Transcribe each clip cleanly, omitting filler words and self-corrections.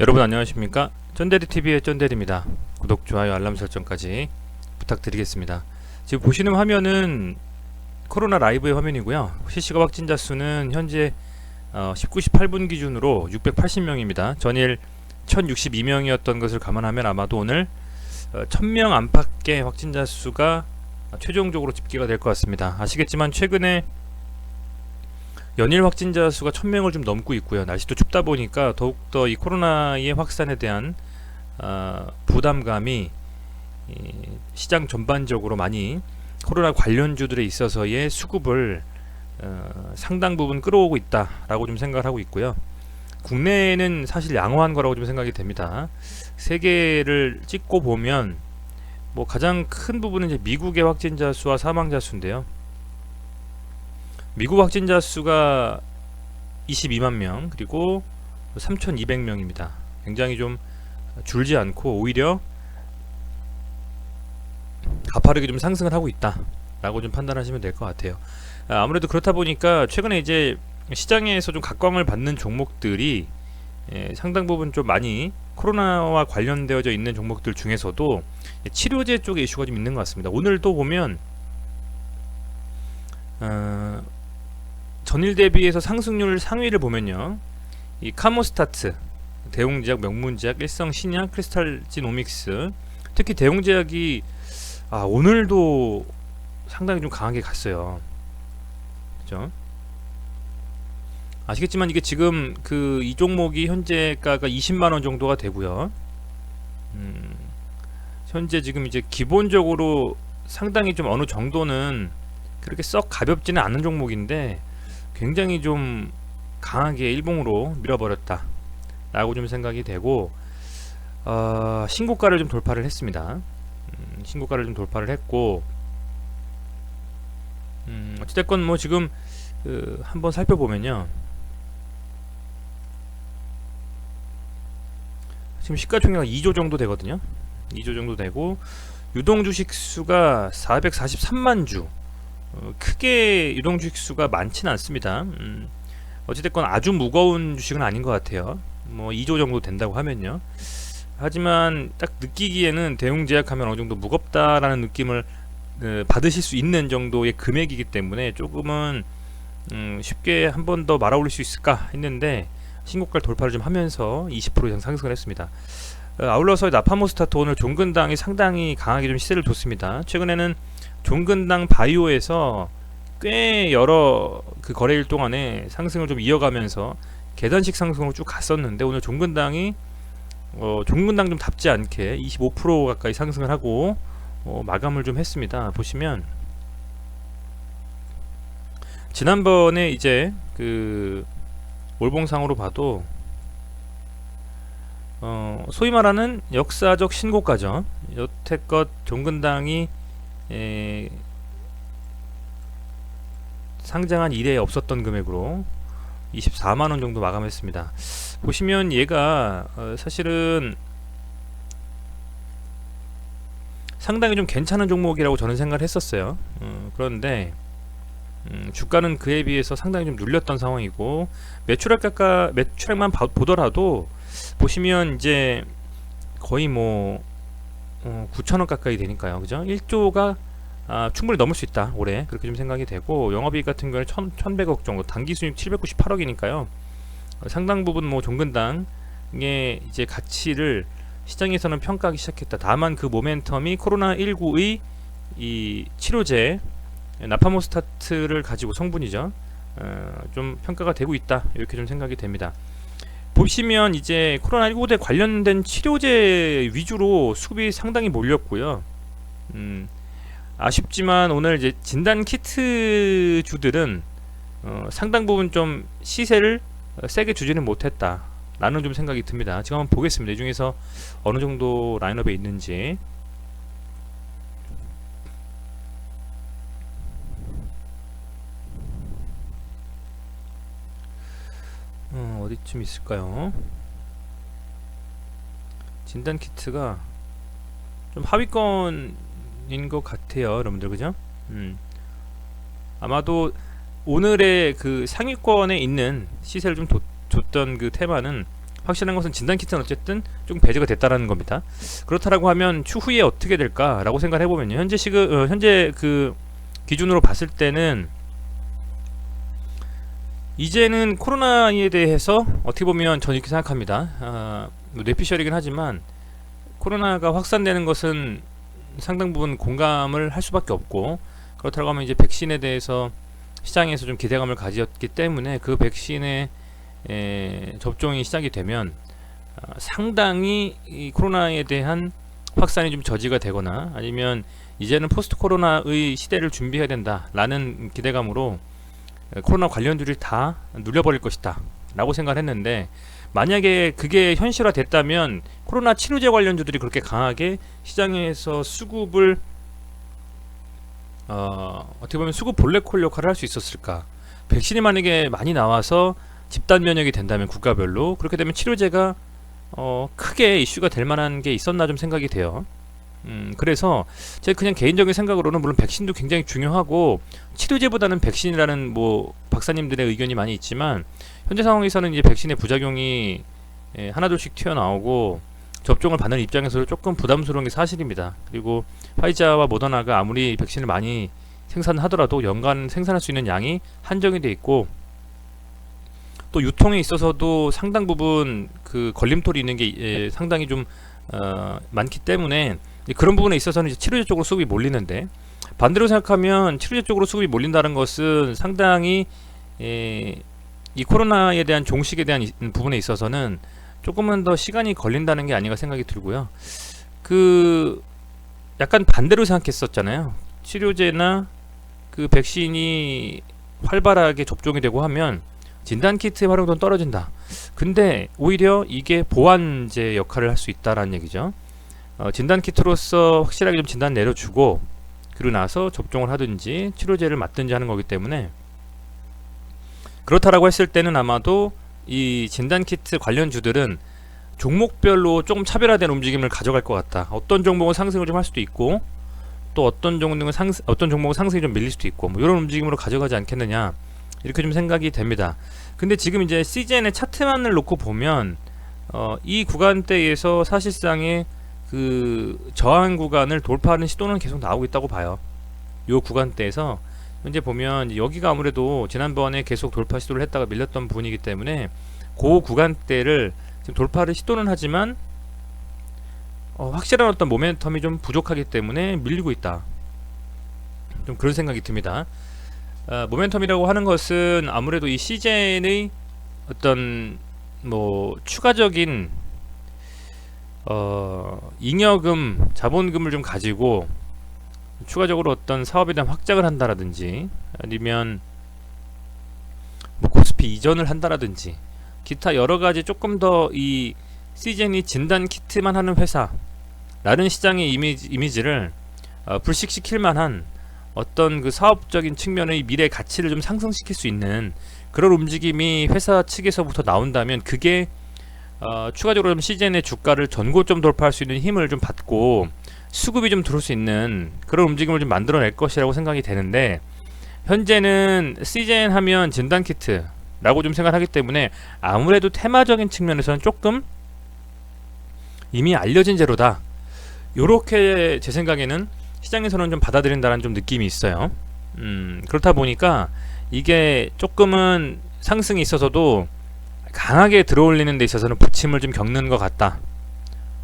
여러분 안녕하십니까? 쩐데리TV의 쩐데리입니다. 구독, 좋아요, 알람 설정까지 부탁드리겠습니다. 지금 보시는 화면은 코로나 라이브의 화면이고요. 실시간 확진자 수는 현재 19, 18분 기준으로 680명입니다. 전일 1062명이었던 것을 감안하면 아마도 오늘 1000명 안팎의 확진자 수가 최종적으로 집계가 될 것 같습니다. 아시겠지만 최근에 연일 확진자 수가 1000명을 좀 넘고 있고요. 날씨도 춥다 보니까 더욱더 이 코로나의 확산에 대한 부담감이 시장 전반적으로 많이 코로나 관련주들에 있어서의 수급을 상당 부분 끌어오고 있다라고 좀 생각을 하고 있고요. 국내에는 사실 양호한 거라고 좀 생각이 됩니다. 세계를 찍고 보면 뭐 가장 큰 부분은 이제 미국의 확진자 수와 사망자 수인데요. 미국 확진자 수가 22만 명, 그리고 3,200명입니다. 굉장히 좀 줄지 않고 오히려 가파르게 좀 상승을 하고 있다 라고 좀 판단하시면 될 것 같아요. 아무래도 그렇다 보니까 최근에 이제 시장에서 좀 각광을 받는 종목들이 상당 부분 좀 많이 코로나와 관련되어져 있는 종목들 중에서도 치료제 쪽의 이슈가 좀 있는 것 같습니다. 오늘도 보면 전일 대비해서 상승률 상위를 보면요, 이 카모스타트, 대웅제약, 명문제약, 일성신약, 크리스탈지노믹스, 특히 대웅제약이 오늘도 상당히 좀 강하게 갔어요. 그죠? 아시겠지만 이게 지금 이 종목이 현재가가 20만원 정도가 되고요. 현재 지금 이제 기본적으로 상당히 좀 어느 정도는 그렇게 썩 가볍지는 않은 종목인데 굉장히 좀 강하게 일봉으로 밀어버렸다 라고 좀 생각이 되고, 신고가를 좀 돌파를 했습니다. 신고가를 좀 돌파를 했고, 어찌됐건 뭐 지금 한번 살펴보면요, 지금 시가총액가 2조 정도 되거든요. 2조 정도 되고 유동 주식 수가 443만 주, 크게 유동 주식 수가 많지는 않습니다. 어찌됐건 아주 무거운 주식은 아닌 것 같아요. 뭐 2조 정도 된다고 하면요. 하지만 딱 느끼기에는 대웅제약하면 어느 정도 무겁다라는 느낌을 받으실 수 있는 정도의 금액이기 때문에 조금은 쉽게 한 번 더 말아올릴 수 있을까 했는데 신고가 돌파를 좀 하면서 20% 이상 상승을 했습니다. 아울러서 나파모스타트 오늘 종근당이 상당히 강하게 좀 시세를 줬습니다. 최근에는 종근당 바이오에서 꽤 여러 거래일 동안에 상승을 좀 이어가면서 계단식 상승으로 쭉 갔었는데, 오늘 종근당이 종근당 좀 답지 않게 25% 가까이 상승을 하고 마감을 좀 했습니다. 보시면 지난번에 이제 월봉상으로 봐도 소위 말하는 역사적 신고가죠. 여태껏 종근당이 상장한 이래 없었던 금액으로 24만원 정도 마감했습니다. 보시면 얘가 사실은 상당히 좀 괜찮은 종목이라고 저는 생각을 했었어요. 그런데 주가는 그에 비해서 상당히 좀 눌렸던 상황이고, 매출액만 보더라도 보시면 이제 거의 뭐 9천원 가까이 되니까요. 그죠? 1조가 충분히 넘을 수 있다 올해, 그렇게 좀 생각이 되고, 영업이익 같은 경우는 1100억 정도, 당기순이익 798억이니까요 상당 부분 뭐 종근당의 이제 가치를 시장에서는 평가하기 시작했다. 다만 그 모멘텀이 코로나19의 이 치료제 나파모스타트를 가지고, 성분이죠, 좀 평가가 되고 있다, 이렇게 좀 생각이 됩니다. 보시면 이제 코로나19에 관련된 치료제 위주로 수급이 상당히 몰렸고요. 아쉽지만 오늘 이제 진단 키트 주들은 상당 부분 좀 시세를 세게 주지는 못했다 라는 좀 생각이 듭니다. 지금 한번 보겠습니다. 이 중에서 어느 정도 라인업에 있는지. 어디쯤 있을까요? 진단 키트가 좀 하위권인 것 같아요, 여러분들. 그죠? 아마도 오늘의 그 상위권에 있는 시세를 좀 줬던 그 테마는 확실한 것은 진단키트는 어쨌든 좀 배제가 됐다라는 겁니다. 그렇다라고 하면 추후에 어떻게 될까라고 생각을 해보면요. 현재 그 기준으로 봤을 때는 이제는 코로나에 대해서 어떻게 보면 저는 이렇게 생각합니다. 뇌피셜이긴 하지만 코로나가 확산되는 것은 상당 부분 공감을 할 수밖에 없고, 그렇다고 하면 이제 백신에 대해서 시장에서 좀 기대감을 가졌기 때문에 그 백신의 접종이 시작이 되면 상당히 이 코로나에 대한 확산이 좀 저지가 되거나 아니면 이제는 포스트 코로나의 시대를 준비해야 된다라는 기대감으로 코로나 관련주를 다 눌려버릴 것이다 라고 생각을 했는데, 만약에 그게 현실화 됐다면 코로나 치료제 관련주들이 그렇게 강하게 시장에서 수급을 어떻게 보면 수급 블랙홀 역할을 할 수 있었을까. 백신이 만약에 많이 나와서 집단 면역이 된다면 국가별로, 그렇게 되면 치료제가 크게 이슈가 될 만한 게 있었나 좀 생각이 돼요. 그래서 제 그냥 개인적인 생각으로는 물론 백신도 굉장히 중요하고 치료제보다는 백신이라는 뭐 박사님들의 의견이 많이 있지만, 현재 상황에서는 이제 백신의 부작용이 하나둘씩 튀어나오고 접종을 받는 입장에서 조금 부담스러운 게 사실입니다. 그리고 화이자와 모더나가 아무리 백신을 많이 생산하더라도 연간 생산할 수 있는 양이 한정이 돼 있고, 또 유통에 있어서도 상당 부분 그 걸림돌이 있는 게 상당히 좀 많기 때문에 그런 부분에 있어서는 이제 치료제 쪽으로 수급이 몰리는데, 반대로 생각하면 치료제 쪽으로 수급이 몰린다는 것은 상당히 이 코로나에 대한 종식에 대한 부분에 있어서는 조금은 더 시간이 걸린다는 게 아닌가 생각이 들고요. 그 약간 반대로 생각했었잖아요. 치료제나 그 백신이 활발하게 접종이 되고 하면 진단키트의 활용도는 떨어진다. 근데 오히려 이게 보완제 역할을 할 수 있다라는 얘기죠. 진단키트로서 확실하게 좀 진단 내려주고 그리고 나서 접종을 하든지 치료제를 맞든지 하는 거기 때문에, 그렇다라고 했을 때는 아마도 이 진단키트 관련주들은 종목별로 조금 차별화된 움직임을 가져갈 것 같다. 어떤 종목은 상승을 좀 할 수도 있고, 또 어떤 종목은 상승이 좀 밀릴 수도 있고, 뭐 이런 움직임으로 가져가지 않겠느냐, 이렇게 좀 생각이 됩니다. 근데 지금 이제 CGN의 차트만을 놓고 보면 이 구간대에서 사실상의 그 저항 구간을 돌파하는 시도는 계속 나오고 있다고 봐요. 요 구간대에서 현재 보면 여기가 아무래도 지난번에 계속 돌파 시도를 했다가 밀렸던 부분이기 때문에 그 구간대를 지금 돌파를 시도는 하지만 확실한 어떤 모멘텀이 좀 부족하기 때문에 밀리고 있다, 좀 그런 생각이 듭니다. 모멘텀이라고 하는 것은 아무래도 이 시젠의 어떤 뭐 추가적인 잉여금, 자본금을 좀 가지고 추가적으로 어떤 사업에 대한 확장을 한다라든지 아니면 뭐 코스피 이전을 한다라든지 기타 여러가지 조금 더 이 시젠이 진단 키트만 하는 회사라는 시장의 이미지를 불식시킬 만한 어떤 그 사업적인 측면의 미래 가치를 좀 상승시킬 수 있는 그런 움직임이 회사 측에서부터 나온다면, 그게 추가적으로 좀 시젠의 주가를 전고점 돌파할 수 있는 힘을 좀 받고 수급이 좀 들어올 수 있는 그런 움직임을 좀 만들어낼 것이라고 생각이 되는데, 현재는 시젠 하면 진단키트라고 좀 생각하기 때문에 아무래도 테마적인 측면에서는 조금 이미 알려진 재료다, 요렇게 제 생각에는 시장에서는 좀 받아들인다는 좀 느낌이 있어요. 그렇다 보니까 이게 조금은 상승이 있어서도 강하게 들어올리는 데 있어서는 부침을 좀 겪는 것 같다,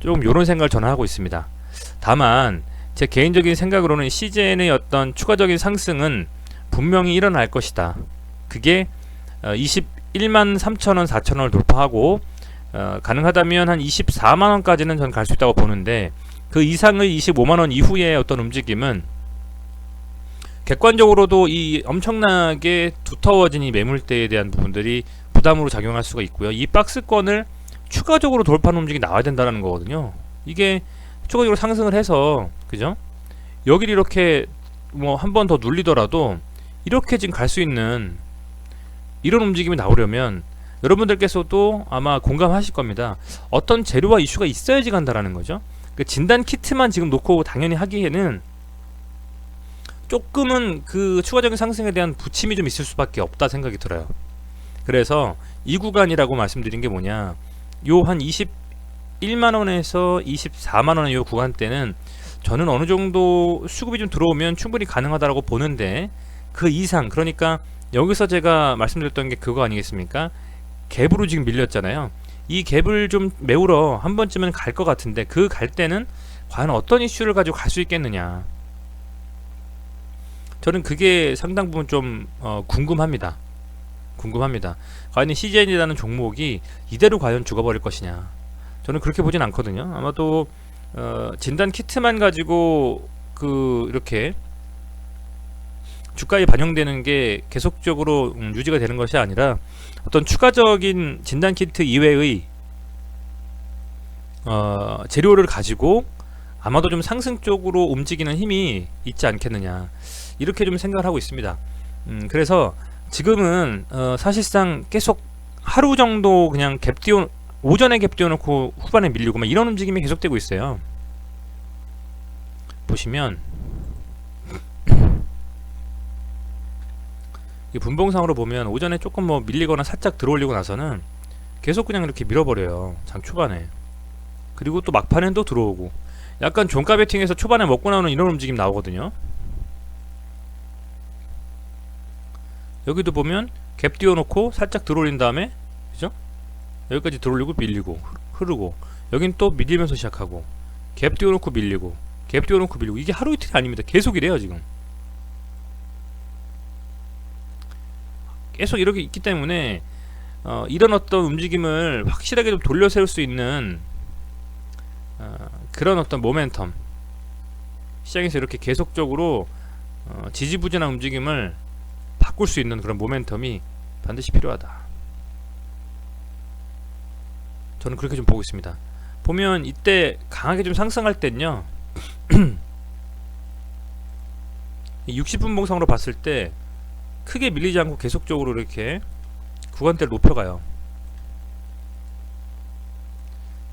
조금 요런 생각을 저는 하고 있습니다. 다만 제 개인적인 생각으로는 CJN의 어떤 추가적인 상승은 분명히 일어날 것이다. 그게 21만 3천원 4천원을 돌파하고 가능하다면 한 24만원까지는 전 갈 수 있다고 보는데, 그 이상의 25만원 이후의 어떤 움직임은 객관적으로도 이 엄청나게 두터워진 이 매물대에 대한 부분들이 부담으로 작용할 수가 있고요. 이 박스권을 추가적으로 돌파하는 움직임이 나와야 된다는 거거든요. 이게 추가적으로 상승을 해서, 그죠? 여기를 이렇게 뭐 한 번 더 눌리더라도 이렇게 지금 갈 수 있는 이런 움직임이 나오려면 여러분들께서도 아마 공감하실 겁니다. 어떤 재료와 이슈가 있어야지 간다라는 거죠. 그 진단 키트만 지금 놓고 당연히 하기에는 조금은 그 추가적인 상승에 대한 부침이 좀 있을 수밖에 없다 생각이 들어요. 그래서 이 구간이라고 말씀드린 게 뭐냐, 요 한 21만원에서 24만원 요 구간대는 저는 어느정도 수급이 좀 들어오면 충분히 가능하다고 보는데, 그 이상, 그러니까 여기서 제가 말씀드렸던 게 그거 아니겠습니까? 갭으로 지금 밀렸잖아요. 이 갭을 좀 메우러 한 번쯤은 갈 것 같은데, 그 갈 때는 과연 어떤 이슈를 가지고 갈 수 있겠느냐, 저는 그게 상당 부분 좀 궁금합니다. 과연 CGN이라는 종목이 이대로 과연 죽어버릴 것이냐, 저는 그렇게 보진 않거든요. 아마도 진단 키트만 가지고 이렇게 주가에 반영되는 게 계속적으로 유지가 되는 것이 아니라, 어떤 추가적인 진단 키트 이외의 재료를 가지고 아마도 좀 상승 쪽으로 움직이는 힘이 있지 않겠느냐, 이렇게 좀 생각을 하고 있습니다. 그래서 지금은 사실상 계속 하루 정도 그냥 오전에 갭 띄워놓고 후반에 밀리고 막 이런 움직임이 계속되고 있어요. 보시면 이 분봉상으로 보면 오전에 조금 뭐 밀리거나 살짝 들어올리고 나서는 계속 그냥 이렇게 밀어버려요, 장 초반에. 그리고 또 막판엔 또 들어오고, 약간 종가 베팅에서 초반에 먹고 나오는 이런 움직임 나오거든요. 여기도 보면 갭 띄워놓고 살짝 들어올린 다음에, 그죠? 여기까지 들어올리고 밀리고 흐르고, 여긴 또 밀리면서 시작하고, 갭 띄워놓고 밀리고, 갭 띄워놓고 밀리고, 이게 하루 이틀이 아닙니다. 계속 이래요 지금. 계속 이렇게 있기 때문에 이런 어떤 움직임을 확실하게 좀 돌려 세울 수 있는 그런 어떤 모멘텀, 시장에서 이렇게 계속적으로 지지부진한 움직임을 바꿀 수 있는 그런 모멘텀이 반드시 필요하다, 저는 그렇게 좀 보고 있습니다. 보면 이때 강하게 좀 상승할 땐요 60분 봉상으로 봤을 때 크게 밀리지 않고 계속적으로 이렇게 구간대를 높여가요.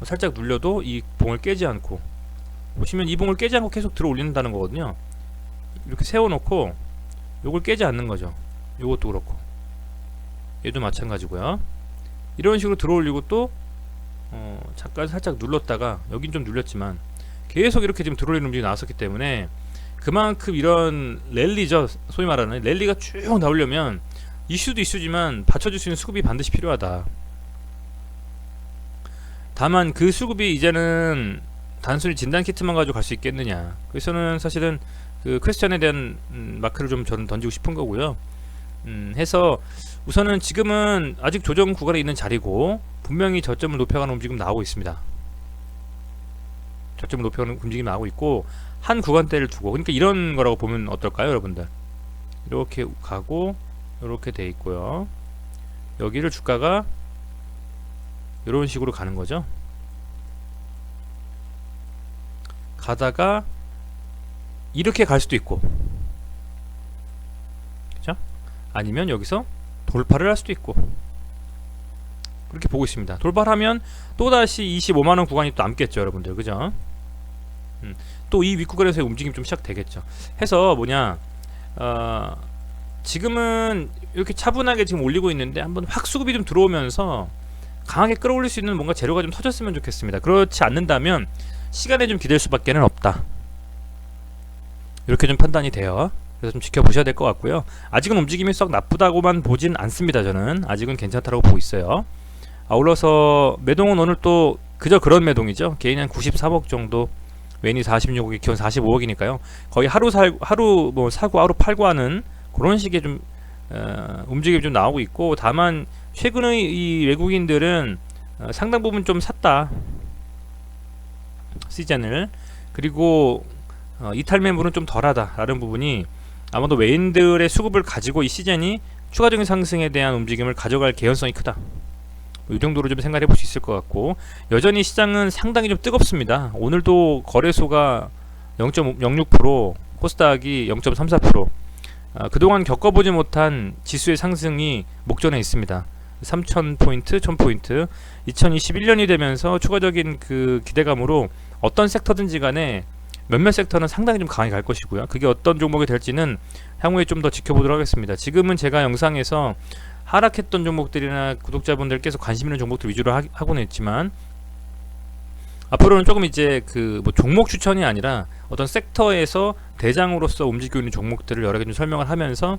살짝 눌려도 이 봉을 깨지 않고, 보시면 이 봉을 깨지 않고 계속 들어 올린다는 거거든요. 이렇게 세워놓고 요걸 깨지 않는 거죠. 요것도 그렇고 얘도 마찬가지고요. 이런 식으로 들어 올리고 또 잠깐 살짝 눌렀다가, 여긴 좀 눌렸지만 계속 이렇게 지금 들어 올리는 움직임이 나왔었기 때문에, 그만큼 이런 랠리죠, 소위 말하는 랠리가 쭉 나오려면 이슈도 이슈지만 받쳐줄 수 있는 수급이 반드시 필요하다. 다만 그 수급이 이제는 단순히 진단 키트만 가지고 갈 수 있겠느냐, 그래서는 사실은 그 퀘스천에 대한 마크를 좀 저는 던지고 싶은 거고요. 해서 우선은 지금은 아직 조정 구간에 있는 자리고, 분명히 저점을 높여가는 움직임 나오고 있습니다. 저점을 높여가는 움직임이 나오고 있고, 한 구간대를 두고, 그러니까 이런 거라고 보면 어떨까요 여러분들? 이렇게 가고 이렇게 돼 있고요. 여기를 주가가 이런 식으로 가는 거죠. 가다가 이렇게 갈 수도 있고, 그죠? 아니면 여기서 돌파를 할 수도 있고, 그렇게 보고 있습니다. 돌파하면 또다시 25만원 구간이 또 남겠죠 여러분들, 그죠? 또 이 윗구간에서의 움직임 좀 시작되겠죠. 해서 뭐냐, 지금은 이렇게 차분하게 지금 올리고 있는데, 한번 확 수급이 좀 들어오면서 강하게 끌어올릴 수 있는 뭔가 재료가 좀 터졌으면 좋겠습니다. 그렇지 않는다면 시간에 좀 기댈 수밖에 는 없다, 이렇게 좀 판단이 돼요. 그래서 좀 지켜보셔야 될 것 같고요. 아직은 움직임이 썩 나쁘다고만 보진 않습니다. 저는 아직은 괜찮다라고 보고 있어요. 아울러서 매동은 오늘 또 그저 그런 매동이죠. 개인이 한 93억 정도, 웬이 46억이 기원 45억이니까요. 거의 하루 뭐 사고 하루 팔고 하는 그런 식의 좀 움직임이 좀 나오고 있고, 다만 최근의 이 외국인들은 상당 부분 좀 샀다, 시즌을. 그리고 이탈 매물은 좀 덜하다 라는 부분이, 아마도 외인들의 수급을 가지고 이 시즌이 추가적인 상승에 대한 움직임을 가져갈 개연성이 크다, 이 정도로 좀 생각해 볼 수 있을 것 같고, 여전히 시장은 상당히 좀 뜨겁습니다. 오늘도 거래소가 0.06%, 코스닥이 0.34%, 그동안 겪어보지 못한 지수의 상승이 목전에 있습니다. 3000포인트, 1000포인트. 2021년이 되면서 추가적인 그 기대감으로 어떤 섹터든지 간에 몇몇 섹터는 상당히 좀 강하게 갈 것이고요. 그게 어떤 종목이 될지는 향후에 좀 더 지켜보도록 하겠습니다. 지금은 제가 영상에서 하락했던 종목들이나 구독자분들께서 관심 있는 종목들 위주로 하고는 있지만, 앞으로는 조금 이제 그 뭐 종목 추천이 아니라 어떤 섹터에서 대장으로서 움직이고 있는 종목들을 여러 개 좀 설명을 하면서,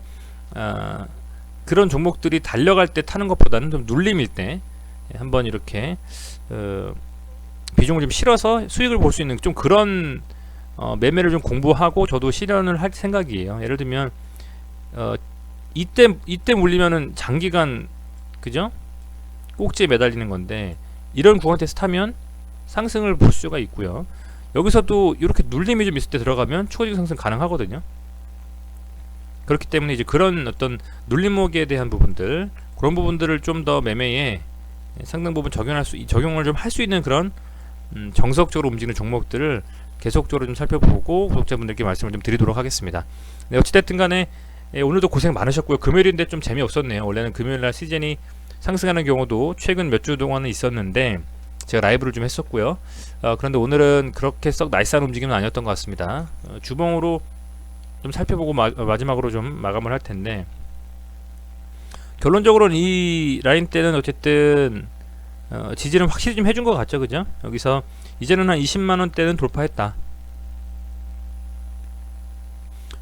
그런 종목들이 달려갈 때 타는 것보다는 좀 눌림일 때 한번 이렇게 비중을 좀 실어서 수익을 볼 수 있는 좀 그런 매매를 좀 공부하고 저도 실현을 할 생각이에요. 예를 들면 이때 물리면은 장기간, 그죠? 꼭지에 매달리는 건데, 이런 구간에서 타면 상승을 볼 수가 있고요. 여기서도 이렇게 눌림이 좀 있을 때 들어가면 추가적인 상승 가능하거든요. 그렇기 때문에 이제 그런 어떤 눌림목에 대한 부분들, 그런 부분들을 좀 더 매매에 상당 부분 적용을 좀 할 수 있는 그런 정석적으로 움직이는 종목들을 계속적으로 좀 살펴보고 구독자분들께 말씀을 좀 드리도록 하겠습니다. 네, 어찌됐든 간에 오늘도 고생 많으셨고요. 금요일인데 좀 재미없었네요. 원래는 금요일날 시즌이 상승하는 경우도 최근 몇 주 동안은 있었는데 제가 라이브를 좀 했었고요. 그런데 오늘은 그렇게 썩 나이스한 움직임은 아니었던 것 같습니다. 주봉으로 좀 살펴보고 마지막으로 좀 마감을 할 텐데, 결론적으로는 이 라인 때는 어쨌든 지지는 확실히 좀 해준 것 같죠, 그죠? 여기서 이제는 한 20만원대는 돌파했다.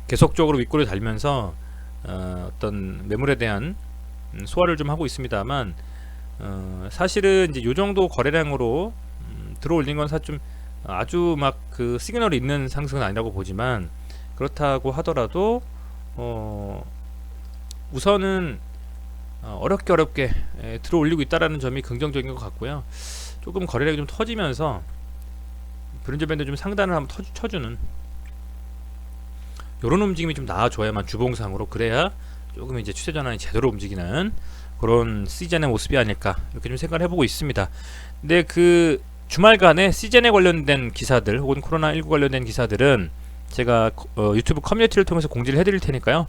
계속적으로 윗골을 달면서 어떤 매물에 대한 소화를 좀 하고 있습니다만, 사실은 이제 요 정도 거래량으로 들어올린 건 좀 아주 막 그 시그널이 있는 상승은 아니라고 보지만, 그렇다고 하더라도 우선은 어렵게 들어올리고 있다라는 점이 긍정적인 것 같고요. 조금 거래량이 좀 터지면서 브린저 밴드 좀 상단을 한번 쳐주는 요런 움직임이 좀 나와줘야만 주봉상으로, 그래야 조금 이제 추세 전환이 제대로 움직이는 그런 시즌의 모습이 아닐까 이렇게 좀 생각을 해보고 있습니다. 근데 그 주말간에 시즌에 관련된 기사들 혹은 코로나19 관련된 기사들은 제가 유튜브 커뮤니티를 통해서 공지를 해드릴 테니까요.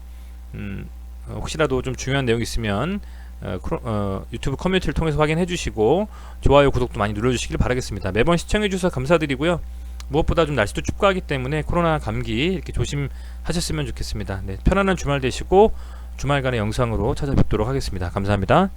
혹시라도 좀 중요한 내용이 있으면 유튜브 커뮤니티를 통해서 확인해 주시고 좋아요, 구독도 많이 눌러주시길 바라겠습니다. 매번 시청해 주셔서 감사드리고요. 무엇보다 좀 날씨도 춥고 하기 때문에 코로나 감기 이렇게 조심하셨으면 좋겠습니다. 네, 편안한 주말 되시고 주말간의 영상으로 찾아뵙도록 하겠습니다. 감사합니다.